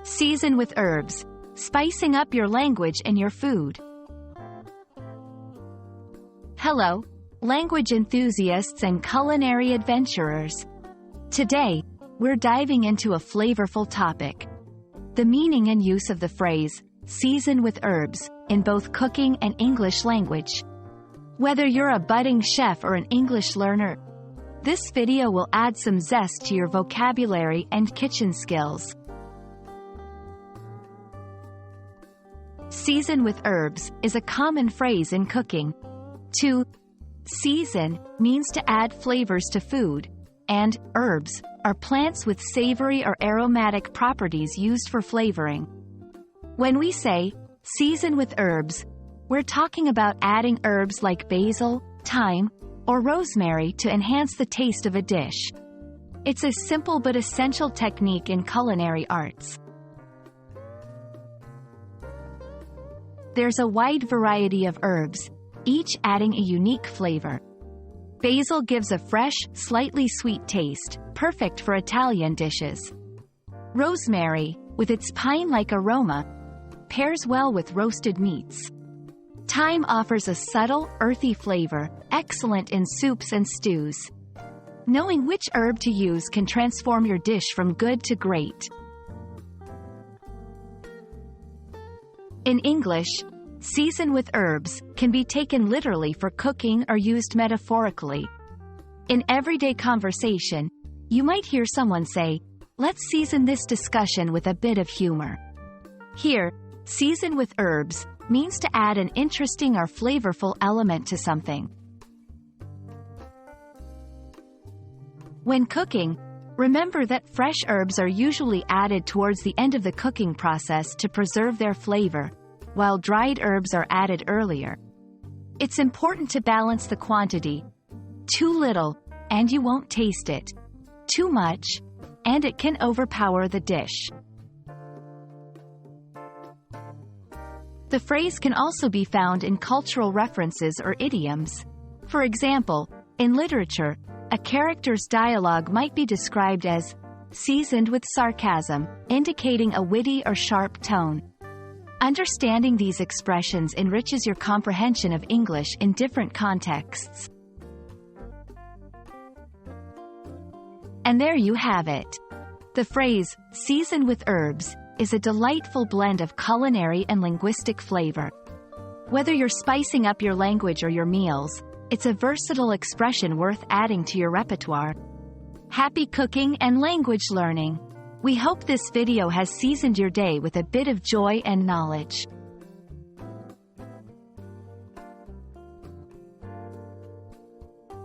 Season with herbs, spicing up your language and your food. Hello, language enthusiasts and culinary adventurers. Today, we're diving into a flavorful topic: the meaning and use of the phrase, season with herbs, in both cooking and English language. Whether you're a budding chef or an English learner, this video will add some zest to your vocabulary and kitchen skills. Season with herbs is a common phrase in cooking. To season means to add flavors to food, and herbs are plants with savory or aromatic properties used for flavoring. When we say season with herbs, we're talking about adding herbs like basil, thyme, or rosemary to enhance the taste of a dish. It's a simple but essential technique in culinary arts. There's a wide variety of herbs, each adding a unique flavor. Basil gives a fresh, slightly sweet taste, perfect for Italian dishes. Rosemary, with its pine-like aroma, pairs well with roasted meats. Thyme offers a subtle, earthy flavor, excellent in soups and stews. Knowing which herb to use can transform your dish from good to great. In English, season with herbs can be taken literally for cooking or used metaphorically. In everyday conversation, you might hear someone say, "Let's season this discussion with a bit of humor." Here, season with herbs means to add an interesting or flavorful element to something. When cooking, remember that fresh herbs are usually added towards the end of the cooking process to preserve their flavor, while dried herbs are added earlier. It's important to balance the quantity. Too little, and you won't taste it. Too much, and it can overpower the dish. The phrase can also be found in cultural references or idioms. For example, in literature, a character's dialogue might be described as seasoned with sarcasm, indicating a witty or sharp tone. Understanding these expressions enriches your comprehension of English in different contexts. And there you have it. The phrase, season with herbs, is a delightful blend of culinary and linguistic flavor. Whether you're spicing up your language or your meals, it's a versatile expression worth adding to your repertoire. Happy cooking and language learning! We hope this video has seasoned your day with a bit of joy and knowledge.